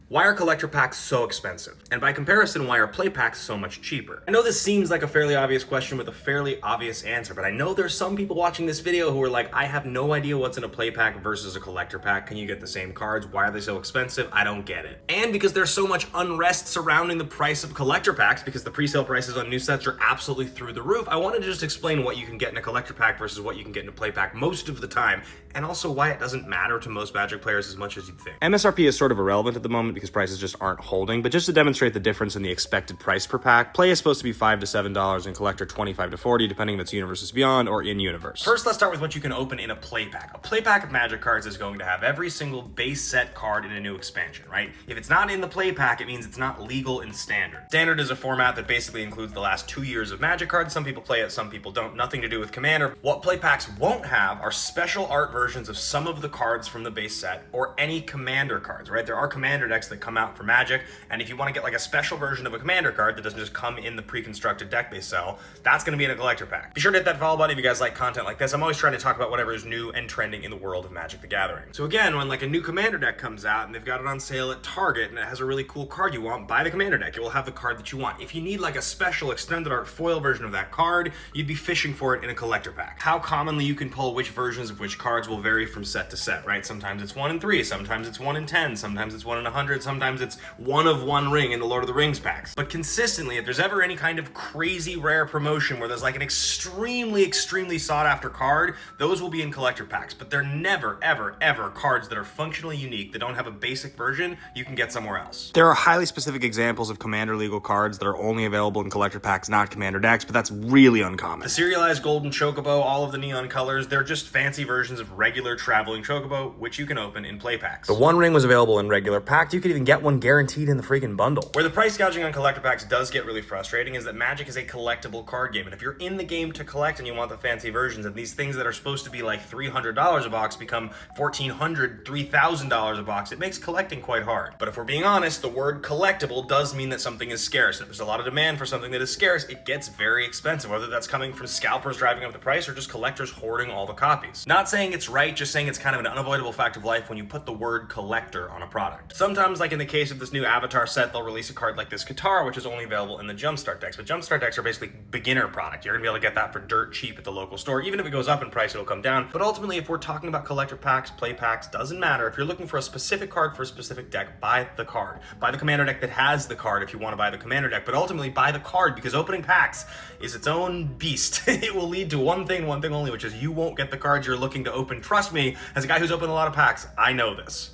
Why are collector packs so expensive? And by comparison, why are play packs so much cheaper? I know this seems like a fairly obvious question with a fairly obvious answer, but I know there's some people watching this video who are like, I have no idea what's in a play pack versus a collector pack. Can you get the same cards? Why are they so expensive? I don't get it. And because there's so much unrest surrounding the price of collector packs, because the pre-sale prices on new sets are absolutely through the roof, I wanted to just explain what you can get in a collector pack versus what you can get in a play pack most of the time, and also why it doesn't matter to most Magic players as much as you'd think. MSRP is sort of irrelevant at the moment because prices just aren't holding, but just to demonstrate the difference in the expected price per pack, play is supposed to be $5 to $7 and collector $25 to $40, depending if it's Universes Beyond or in-universe. First, let's start with what you can open in a play pack. A play pack of Magic cards is going to have every single base set card in a new expansion, right? If it's not in the play pack, it means it's not legal in Standard. Standard is a format that basically includes the last 2 years of Magic cards. Some people play it, some people don't. Nothing to do with Commander. What play packs won't have are special art versions of some of the cards from the base set or any Commander cards, right? There are Commander decks that come out for Magic, and if you want to get like a special version of a Commander card that doesn't just come in the pre-constructed deck they sell, that's going to be in a collector pack. Be sure to hit that follow button if you guys like content like this. I'm always trying to talk about whatever is new and trending in the world of Magic the Gathering. So again, when like a new Commander deck comes out and they've got it on sale at Target and it has a really cool card you want, buy the Commander deck. It will have the card that you want. If you need like a special extended art foil version of that card, you'd be fishing for it in a collector pack. How commonly you can pull which versions of which cards will vary from set to set, right? Sometimes it's 1 in 3, sometimes it's 1 in 10, sometimes it's 1 in 100, sometimes it's 1 of 1 ring in the Lord of the Rings packs. But consistently, if there's ever any kind of crazy rare promotion where there's like an extremely sought after card, those will be in collector packs. But they're never, ever cards that are functionally unique, that don't have a basic version you can get somewhere else. There are highly specific examples of Commander legal cards that are only available in collector packs, not Commander decks, but that's really uncommon. The serialized golden Chocobo, all of the neon colors, they're just fancy versions of regular traveling Chocobo, which you can open in play packs. The One Ring was available in regular pack. You could even get one guaranteed in the freaking bundle. Where the price gouging on collector packs does get really frustrating is that Magic is a collectible card game, and if you're in the game to collect and you want the fancy versions, and these things that are supposed to be like $300 a box become $1,400, $3,000 a box, it makes collecting quite hard. But if we're being honest, the word collectible does mean that something is scarce. If there's a lot of demand for something that is scarce, it gets very expensive, whether that's coming from scalpers driving up the price or just collectors hoarding all the copies. Not saying it's right, just saying it's kind of an unavoidable fact of life when you put the word collector on a product. Sometimes, like in the case of this new Avatar set, they'll release a card like this Katara, which is only available in the Jumpstart decks. But Jumpstart decks are basically beginner product. You're gonna be able to get that for dirt cheap at the local store. Even if it goes up in price, it'll come down. But ultimately, if we're talking about collector packs, play packs, doesn't matter. If you're looking for a specific card for a specific deck, buy the card. Buy the Commander deck that has the card if you want to buy the Commander deck, but ultimately buy the card, because opening packs is its own beast. It will lead to one thing only, which is you won't get the cards you're looking to open. Trust me, as a guy who's opened a lot of packs, I know this.